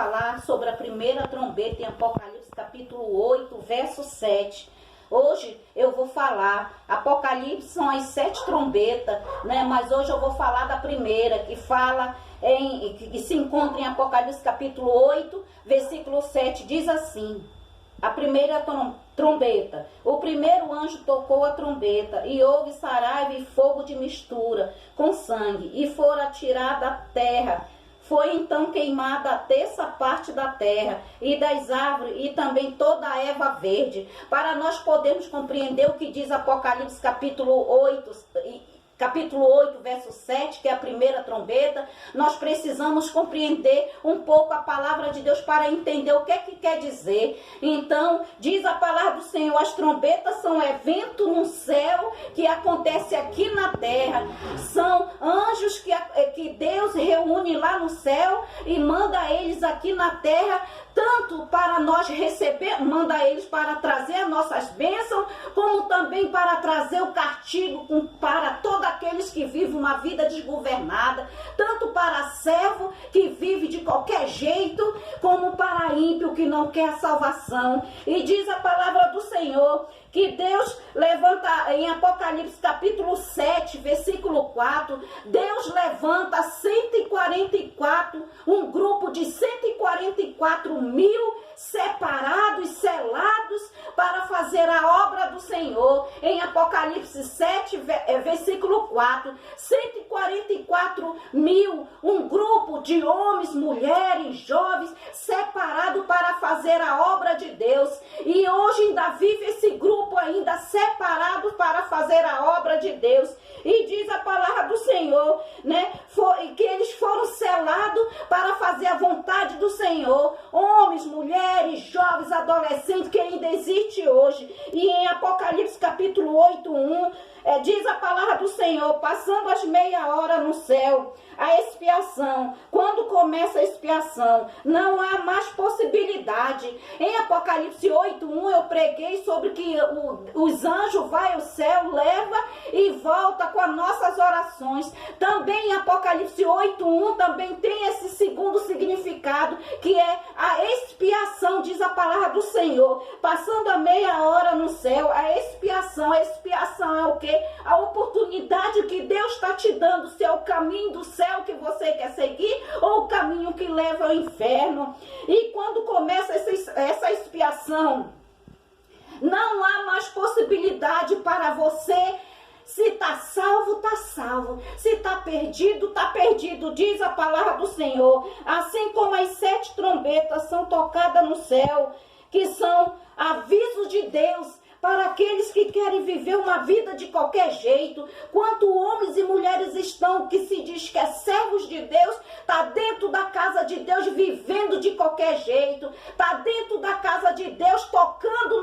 falar sobre a primeira trombeta em Apocalipse capítulo 8, verso 7. Hoje eu vou falar, Apocalipse são as 7 trombetas, né? Mas hoje eu vou falar da primeira, que se encontra em Apocalipse capítulo 8, versículo 7, diz assim: a primeira trombeta. O primeiro anjo tocou a trombeta, e houve saraiva e fogo de mistura com sangue, e fora atirada a terra. Foi então queimada a terça parte da terra e das árvores e também toda a erva verde. Para nós podermos compreender o que diz Apocalipse capítulo 8, verso 7, que é a primeira trombeta, nós precisamos compreender um pouco a palavra de Deus para entender o que é que quer dizer. Então, diz a palavra do Senhor, as trombetas são evento no céu que acontece aqui na terra. São anjos que Deus reúne lá no céu e manda eles aqui na terra, tanto para nós receber, manda eles para trazer as nossas bênçãos, como também para trazer o castigo para todos aqueles que vivem uma vida desgovernada, tanto para servo que vive de qualquer jeito, como para ímpio que não quer a salvação. E diz a palavra do Senhor que Deus levanta, em Apocalipse capítulo 7, versículo 4, Deus levanta 144, um grupo de 144 mil separados, selados, para fazer a obra do Senhor. Em Apocalipse 7, versículo 4, 144 mil, um grupo de homens, mulheres, jovens, separados para fazer a obra de Deus. E hoje ainda vive esse grupo ainda separado para fazer a obra de Deus. E diz a palavra do Senhor, né, que eles foram selados para fazer a vontade do Senhor. Homens, mulheres, jovens, adolescentes, que ainda existe hoje. E em Apocalipse capítulo 8, 1, diz a palavra do Senhor, passando as meia hora no céu, a expiação. Quando começa a expiação, não há mais possibilidade. Em Apocalipse 8, 1, eu preguei sobre que os anjos vai ao céu, leva e volta com as nossas orações. Também em Apocalipse 8, 1, também tem esse segundo significado, que é a expiação, diz a palavra do Senhor. Passando a meia hora no céu, a expiação. A expiação é o quê? A oportunidade que Deus está te dando, se é o caminho do céu que você quer seguir ou o caminho que leva ao inferno. E quando começa essa expiação, não há mais possibilidade para você. Se está salvo, está salvo. Se está perdido, diz a palavra do Senhor. Assim como as 7 trombetas são tocadas no céu, que são avisos de Deus para aqueles que querem viver uma vida de qualquer jeito. Quanto homens e mulheres estão, que se diz que é servos de Deus, está dentro da casa de Deus vivendo de qualquer jeito, está dentro da casa de Deus tocando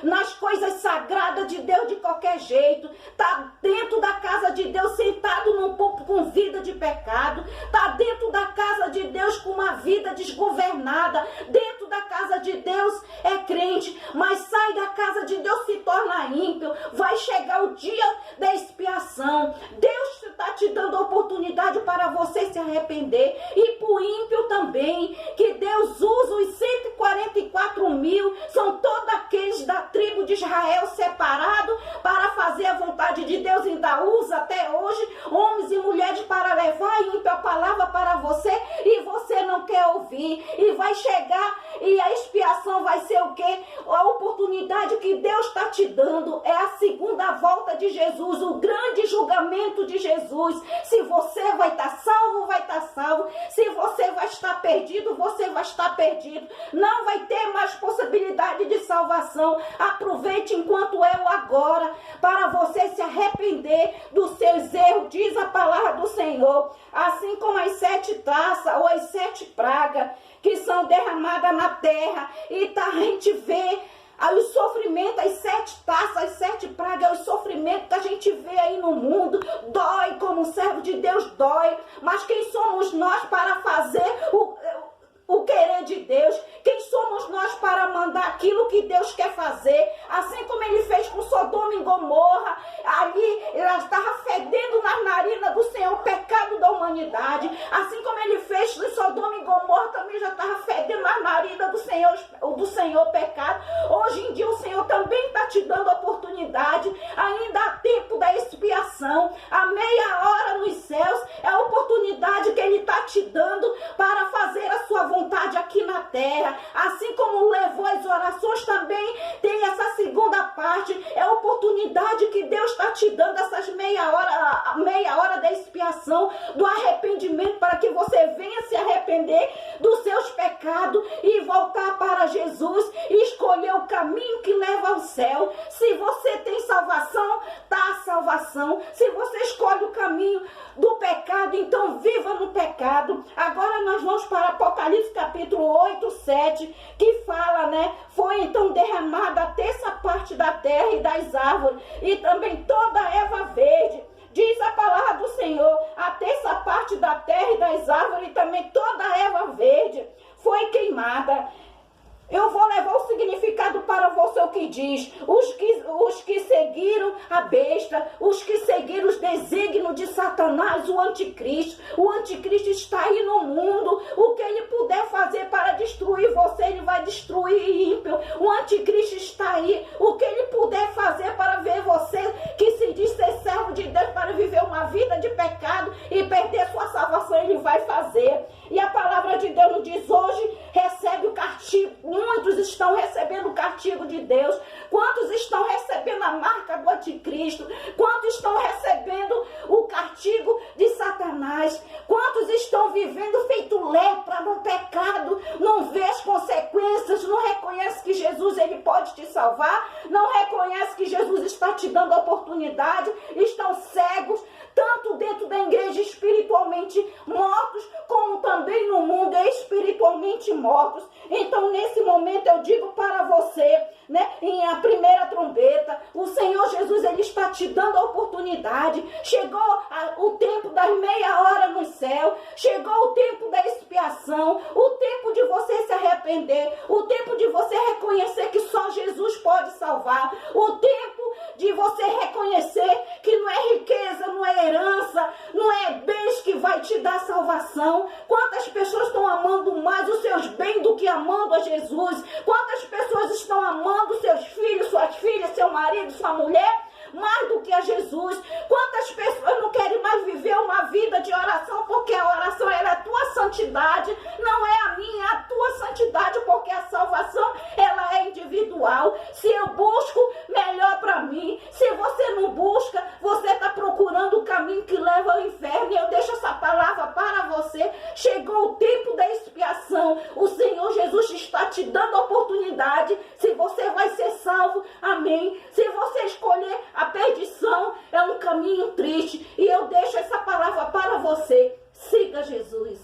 nas coisas sagradas de Deus de qualquer jeito, está dentro da casa de Deus sentado num púlpito com vida de pecado, está dentro da casa de Deus com uma vida desgovernada, dentro da casa de Deus é crente, mas sai da casa de Deus, se torna ímpio. Vai chegar o dia da expiação. Deus está te dando a oportunidade para você se arrepender. E para o ímpio também, que Deus usa os 144 mil, são todos aqueles da tribo de Israel separados para fazer a vontade de Deus. Ainda usa até hoje homens e mulheres para levar a ímpio a palavra para você, e você não quer ouvir. E vai chegar, e a expiação vai ser o quê? A oportunidade que Deus está te dando é a segunda volta de Jesus, o grande julgamento de Jesus. Se você vai estar salvo, vai estar salvo. Se você vai estar perdido, você vai estar perdido. Não vai ter mais possibilidade de salvação. Aproveite enquanto é o agora, para você se arrepender dos seus erros, diz a palavra do Senhor. Assim como as 7 taças ou as 7 pragas que são derramadas na terra, e a gente vê aí o sofrimento, as 7 taças, as 7 pragas, o sofrimento que a gente vê aí no mundo, dói, como servo de Deus dói, mas quem somos nós para fazer o querer de Deus? Quem somos nós para mandar aquilo que Deus quer fazer? Assim como ele fez com Sodoma e Gomorra, ali ela estava fedendo nas narinas do Senhor o pecado da humanidade. Assim como ele fez com Sodoma e Gomorra, também já estava fedendo a narina do Senhor pecado. Hoje em dia o Senhor também está te dando oportunidade. Ainda há tempo da expiação. A meia hora nos céus é a oportunidade que Ele está te dando para fazer a sua vontade aqui na terra. Assim como levou as orações, também tem essa segunda parte. É a oportunidade que Deus está te dando, essas meia hora da expiação, do arrependimento, para que você venha se arrepender dos seus pecados e voltar para Jesus e escolher o caminho que leva ao céu. Se você tem salvação, tá a salvação. Se você escolhe o caminho do pecado, então viva no pecado. Agora nós vamos para Apocalipse capítulo 8, 7, que fala, né? Foi então derramada a terça parte da terra e das árvores, e também toda a erva verde. Diz a palavra do Senhor, a terça parte da terra e das árvores, e também toda a erva verde foi queimada. Eu vou levar o significado para você, o que diz. Os que seguiram a besta, os que seguiram os desígnios de Satanás, o anticristo. O anticristo está aí no mundo. O que ele puder fazer para destruir você, ele vai destruir ímpio. O anticristo está aí. O que ele puder fazer para ver você, que se diz ser servo de Deus, para viver uma vida de pecado e perder sua salvação, ele vai fazer. E a palavra de Deus nos diz hoje, recebe o castigo. Muitos estão recebendo o castigo de Deus. Quantos estão recebendo a marca do anticristo? Quantos estão recebendo o castigo de Satanás? Quantos estão vivendo feito lepra no pecado? Não vê as consequências, não reconhece que Jesus ele pode te salvar, não reconhece que Jesus está te dando oportunidade, estão cegos, tanto dentro da igreja espiritualmente mortos, como também no mundo espiritualmente mortos. Então, nesse momento, eu digo para você, né, em a primeira trombeta, o Senhor Jesus, ele está te dando a oportunidade. Chegou o tempo das meia hora no céu, chegou o tempo da expiação, o tempo de você se arrepender, o tempo de você reconhecer que só Jesus pode salvar, o tempo de você reconhecer que não é riqueza, não é herança, não é bens que vai te dar salvação. Quantas pessoas estão amando mais os seus bens do que amando a Jesus? Quantas pessoas estão amando seus filhos, suas filhas, seu marido, sua mulher, mais do que a Jesus? Quantas pessoas não querem mais viver uma vida de oração, porque a oração é a tua santidade, não é a minha, é a tua santidade, porque a salvação ela é individual. Se eu busco, melhor para mim. Se você não busca, você está procurando o caminho que leva ao inferno. E eu deixo essa palavra para você. Chegou o tempo da expiação. O Senhor Jesus está te dando a oportunidade. Se você vai ser salvo, amém. Se você escolher a perdição, é um caminho triste. E eu deixo essa palavra para você. Siga Jesus.